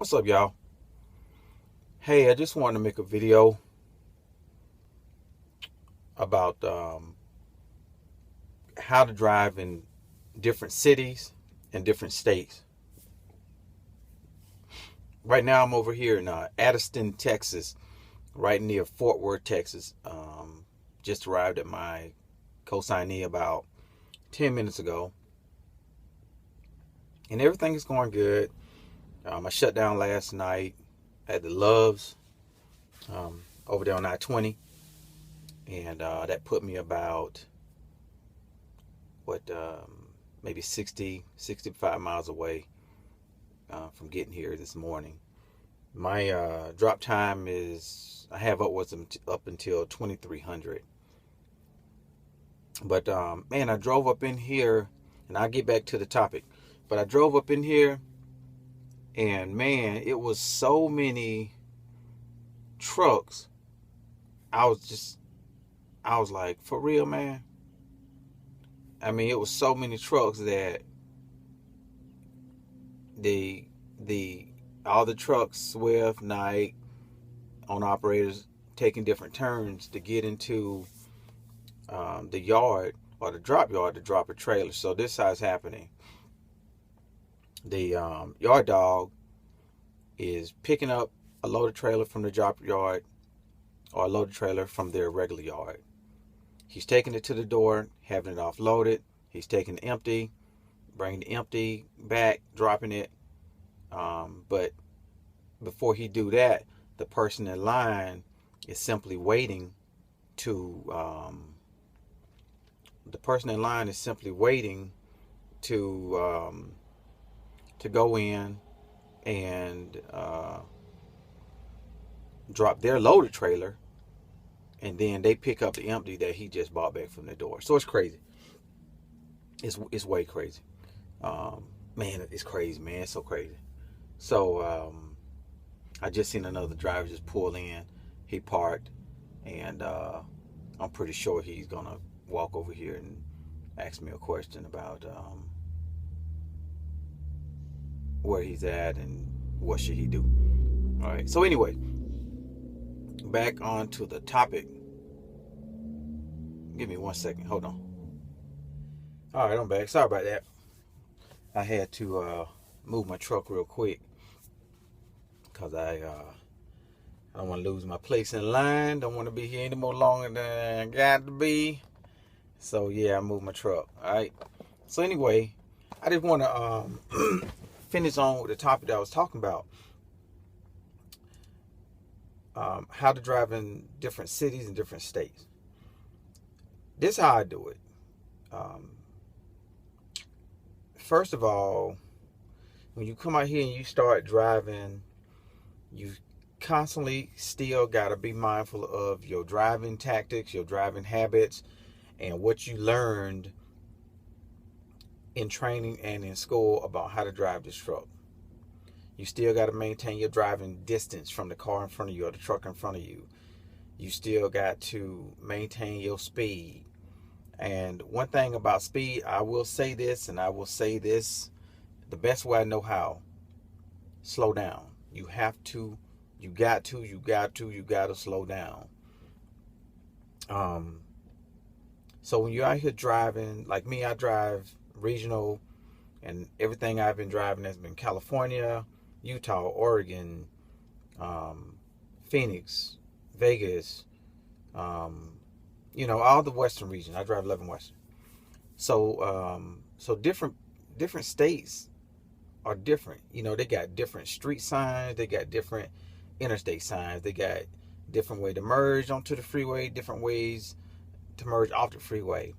What's up, y'all? Hey, I just wanted to make a video about how to drive in different cities and different states. Right now, I'm over here in Addiston, Texas, right near Fort Worth, Texas. Just arrived at my consignee about 10 minutes ago, and everything is going good. I shut down last night at the Loves over there on I-20, and that put me about what maybe 60, 65 miles away from getting here this morning. My drop time is I have upwards up until 2300. But man, I drove up in here, and I'll get back to the topic. But I drove up in here, and man, it was so many trucks. I was like, for real, man. I mean, it was so many trucks that the the all the trucks, Swift, Night, on operators taking different turns to get into the yard or the drop yard to drop a trailer. So this is how it's happening. The yard dog is picking up a loaded trailer from the drop yard or a loaded trailer from their regular yard. He's taking it to the door, having it offloaded. He's taking the empty, bringing the empty back, dropping it. But before he do that, the person in line is simply waiting to the person in line is simply waiting to go in and drop their loaded trailer, and then they pick up the empty that he just bought back from the door. So it's crazy. It's way crazy. Man, it's crazy, man. It's so crazy. So I just seen another driver just pull in. He parked, and I'm pretty sure he's gonna walk over here and ask me a question about where he's at and what should he do. All right. So anyway, back on to the topic. Give me 1 second. Hold on. All right, I'm back. Sorry about that. I had to move my truck real quick because I don't want to lose my place in line. Don't want to be here any more longer than I got to be. So yeah, I moved my truck. All right. So anyway, I just want to finish on with the topic that I was talking about. How to drive in different cities and different states. This is how I do it. First of all, when you come out here and you start driving, you constantly still got to be mindful of your driving tactics, your driving habits, and what you learned in training and in school about how to drive this truck. You still got to maintain your driving distance from the car in front of you or the truck in front of you. You still got to maintain your speed. And one thing about speed, I will say this, and I will say this the best way I know how: slow down. You have to, you got to slow down. So when you're out here driving, like me, I drive regional, and everything I've been driving has been California, Utah, Oregon, Phoenix, Vegas, all the Western region. I drive 11 Western. So different states are different. They got different street signs. They got different interstate signs. They got different way to merge onto the freeway, different ways to merge off the freeway.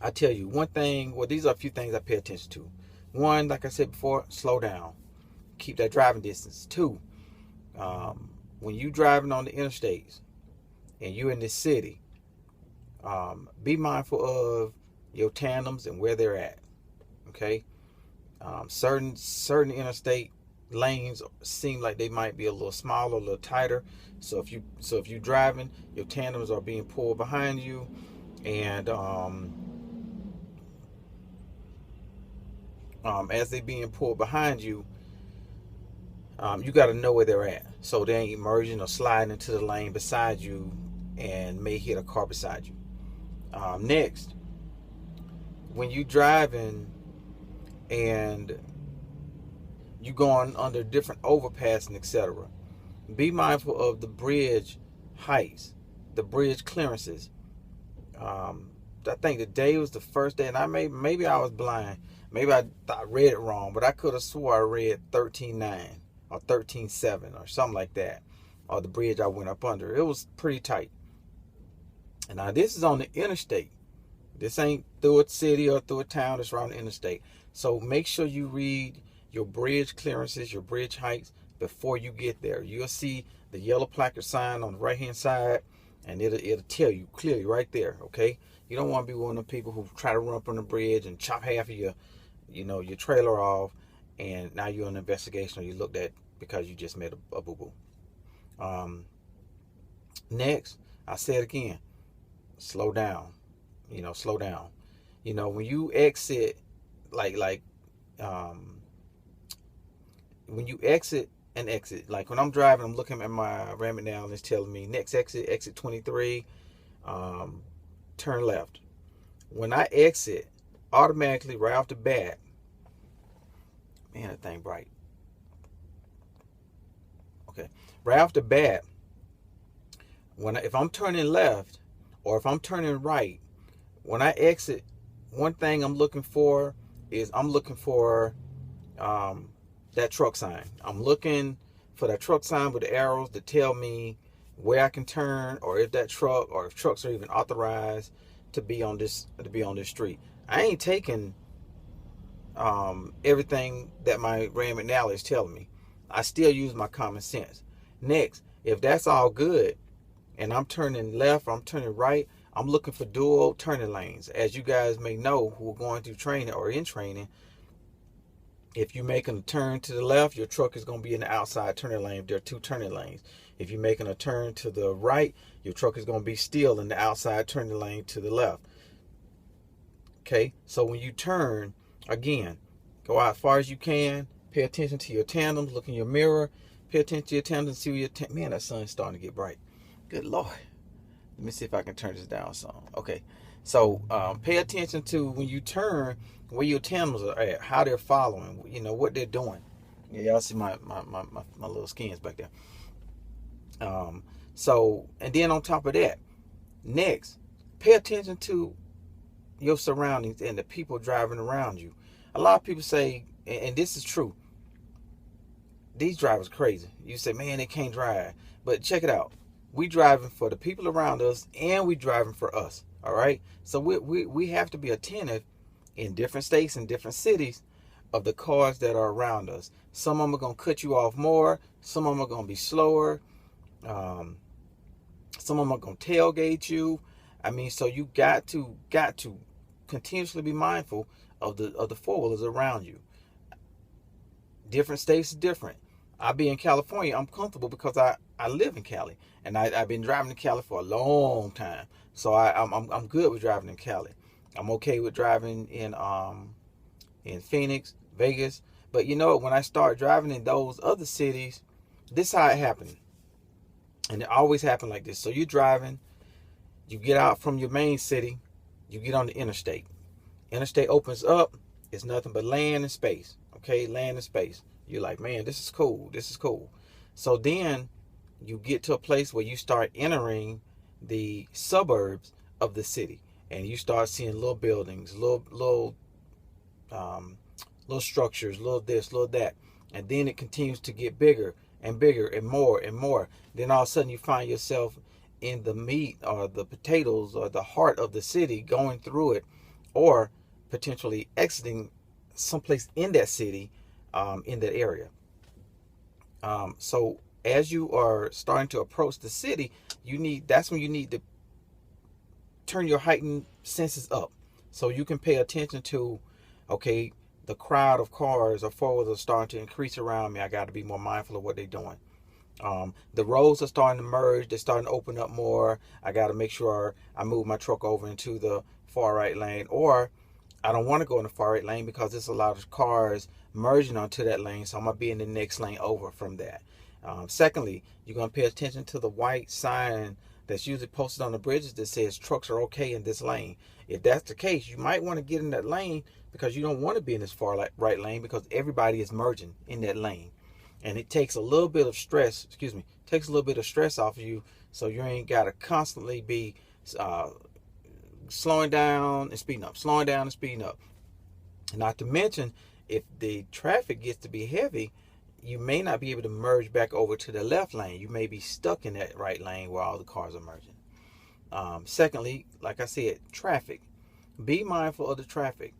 I tell you one thing. Well, these are a few things I pay attention to. One, like I said before, slow down. Keep that driving distance. Two, when you driving on the interstates and you're in this city, be mindful of your tandems and where they're at. Okay, certain interstate lanes seem like they might be a little smaller, a little tighter. So if you driving, your tandems are being pulled behind you, and as they being pulled behind you, You got to know where they're at, so they ain't merging or sliding into the lane beside you and may hit a car beside you. Next, when you driving and you going under different overpass and etc., be mindful of the bridge heights, the bridge clearances. I think the day was the first day, and maybe I was blind. Maybe I read it wrong, but I could have swore I read 13.9 or 13.7 or something like that, or the bridge I went up under. It was pretty tight. And now this is on the interstate. This ain't through a city or through a town. It's around the interstate. So make sure you read your bridge clearances, your bridge heights before you get there. You'll see the yellow placard sign on the right hand side, and it'll tell you clearly right there. Okay, you don't want to be one of the people who try to run up on the bridge and chop half of your trailer off, and now you're on an investigation or you looked at because you just made a boo boo. Next, I say it again, slow down. Slow down. When you exit, when you exit and exit, like when I'm driving, I'm looking at my Ram now and it's telling me next exit 23, turn left. When I exit, automatically right off the bat, man, that thing bright. Okay, right off the bat, if I'm turning left or if I'm turning right, when I exit, one thing I'm looking for is that truck sign. I'm looking for that truck sign with the arrows to tell me where I can turn, or if trucks are even authorized to be on this street. I ain't taking everything that my Rand McNally is telling me. I still use my common sense. Next, if that's all good and I'm turning left, I'm turning right, I'm looking for dual turning lanes. As you guys may know who are going through training or in training, if you're making a turn to the left, your truck is going to be in the outside turning lane. There are two turning lanes. If you're making a turn to the right, your truck is going to be still in the outside turning lane to the left. Okay, so when you turn, again, go out as far as you can. Pay attention to your tandems. Look in your mirror. Pay attention to your tandems. See where man, that sun's starting to get bright. Good Lord. Let me see if I can turn this down some. Okay, so pay attention to when you turn, where your tandems are at, how they're following, what they're doing. Yeah, y'all see my little skins back there. So, and then on top of that, next, pay attention to your surroundings and the people driving around you. A lot of people say, and this is true, these drivers crazy. You say, man, they can't drive. But check it out. We driving for the people around us, and we driving for us. All right. So we have to be attentive in different states and different cities of the cars that are around us. Some of them are gonna cut you off more. Some of them are gonna be slower. Some of them are gonna tailgate you. I mean, so you got to continuously be mindful of the four-wheelers around you. Different states is different. I be in California. I'm comfortable because I live in Cali, and I've been driving in Cali for a long time. So I'm good with driving in Cali. I'm okay with driving in Phoenix, Vegas. But when I start driving in those other cities, this is how it happened. And it always happened like this. So you're driving, you get out from your main city, you get on the interstate. Interstate opens up, it's nothing but land and space. Okay, land and space. You're like, man, this is cool. This is cool. So then you get to a place where you start entering the suburbs of the city, and you start seeing little buildings, little structures, little this, little that, and then it continues to get bigger and bigger and more and more. Then all of a sudden you find yourself in the meat or the potatoes or the heart of the city, going through it, or potentially exiting someplace in that city, in that area. So as you are starting to approach the city, that's when you need to turn your heightened senses up, so you can pay attention to, okay, the crowd of cars or four-wheelers are starting to increase around me. I got to be more mindful of what they're doing. The roads are starting to merge. They're starting to open up more. I got to make sure I move my truck over into the far right lane, or I don't want to go in the far right lane because there's a lot of cars merging onto that lane, so I'm going to be in the next lane over from that. Secondly, you're going to pay attention to the white sign that's usually posted on the bridges that says trucks are okay in this lane. If that's the case, you might want to get in that lane because you don't want to be in this far right lane because everybody is merging in that lane. And it takes a little bit of stress, takes a little bit of stress off of you, so you ain't got to constantly be slowing down and speeding up, slowing down and speeding up. Not to mention, if the traffic gets to be heavy, you may not be able to merge back over to the left lane. You may be stuck in that right lane where all the cars are merging. Secondly, like I said, traffic. Be mindful of the traffic.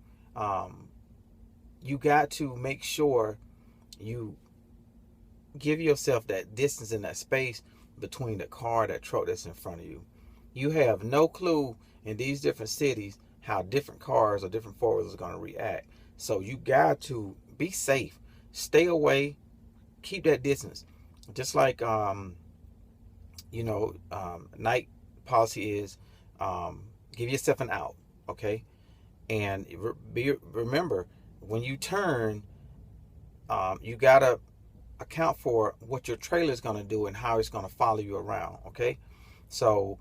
You got to make sure you give yourself that distance and that space between the car, that truck that's in front of you. You have no clue in these different cities how different cars or different four-wheelers are going to react. So you got to be safe. Stay away. Keep that distance. Just like, night policy is give yourself an out, okay? And remember, when you turn, you got to account for what your trailer is going to do and how it's going to follow you around, okay? So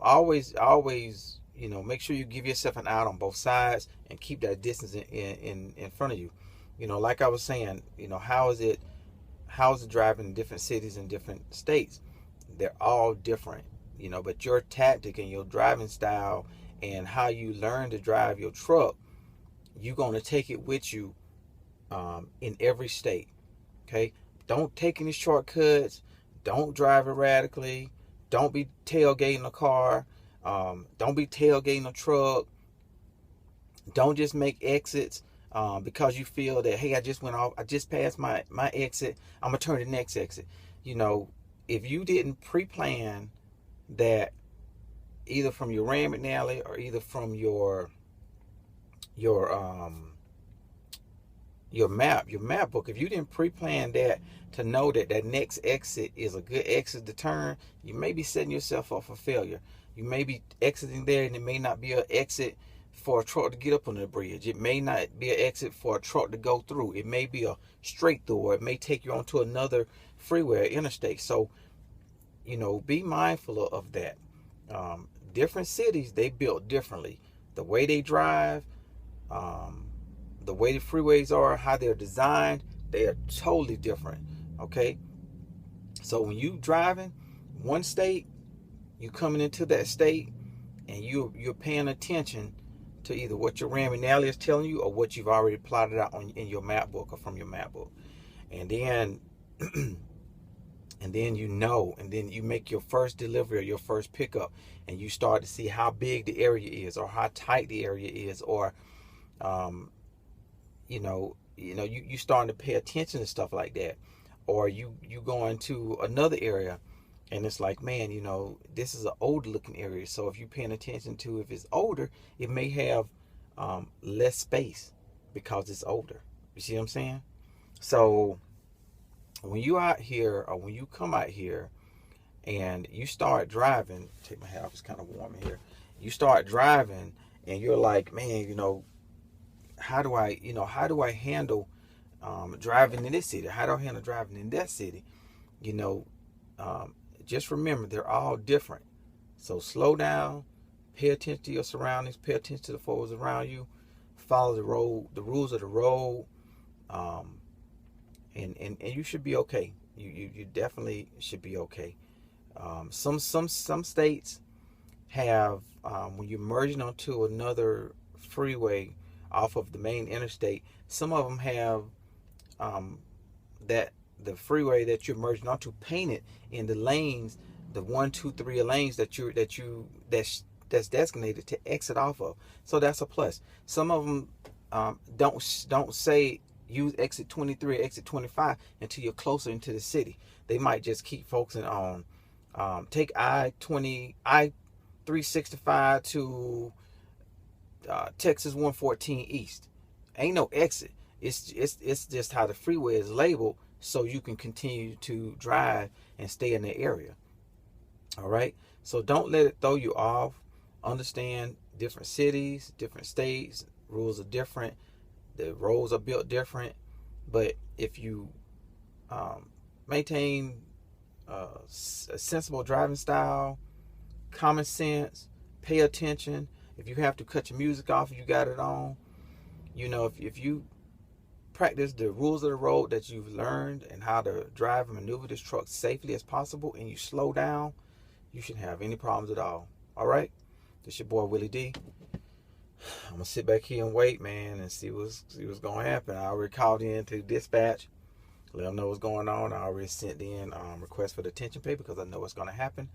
always, make sure you give yourself an out on both sides and keep that distance in front of you. Like I was saying, how is it driving in different cities and different states? They're all different, but your tactic and your driving style and how you learn to drive your truck, you're going to take it with you in every state, okay? Don't take any shortcuts. Don't drive erratically. Don't be tailgating a car. Don't be tailgating a truck. Don't just make exits because you feel that, hey, I just passed my exit, I'm going to turn to the next exit. If you didn't pre-plan that either from your Rand McNally or either from your map book, if you didn't pre-plan that to know that that next exit is a good exit to turn, you may be setting yourself up for failure. You may be exiting there and it may not be an exit for a truck to get up on the bridge. It may not be an exit for a truck to go through. It may be a straight through, or it may take you onto another freeway or interstate. So, be mindful of that. Different cities, they built differently. The way they drive, the way the freeways are, how they're designed, they are totally different, okay? So when you driving one state, you coming into that state, and you're paying attention to either what your Rand McNally is telling you or what you've already plotted out in your map book or from your map book. And then and then you make your first delivery or your first pickup, and you start to see how big the area is or how tight the area is, or you starting to pay attention to stuff like that. Or you go into another area and it's like, man, this is an older looking area. So if you're paying attention to, if it's older, it may have less space because it's older. You see what I'm saying? So when you out here, or when you come out here and you start driving, take my hat off, it's kind of warm in here. You start driving and you're like, man, how do I handle driving in this city? How do I handle driving in that city? Just remember, they're all different. So slow down, pay attention to your surroundings, pay attention to the folks around you, follow the rules of the road, and you should be okay. You definitely should be okay. Some states have when you're merging onto another freeway off of the main interstate, some of them have that the freeway that you're merging onto painted in the lanes, the 1, 2, 3 lanes that's designated to exit off of. So that's a plus. Some of them don't say use exit 23 or exit 25 until you're closer into the city. They might just keep focusing on take I-365 to Texas 114 East. Ain't no exit. It's just how the freeway is labeled, so you can continue to drive and stay in the area. All right. So don't let it throw you off. Understand different cities, different states, rules are different, the roads are built different. But if you maintain a sensible driving style, common sense, pay attention. If you have to cut your music off, you got it on. You know, if you practice the rules of the road that you've learned and how to drive and maneuver this truck safely as possible, and you slow down, you shouldn't have any problems at all. All right? This your boy Willie D. I'm gonna sit back here and wait, man, and see what's gonna happen. I already called in to dispatch, let them know what's going on. I already sent in request for detention pay because I know what's gonna happen,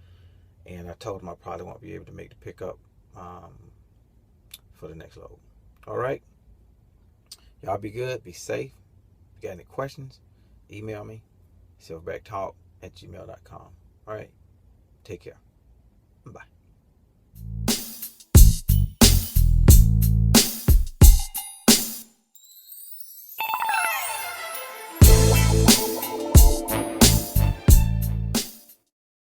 and I told them I probably won't be able to make the pickup for the next load. All right, y'all be good, be safe. If you got any questions, email me, silverbacktalk@gmail.com. All right, take care. Bye.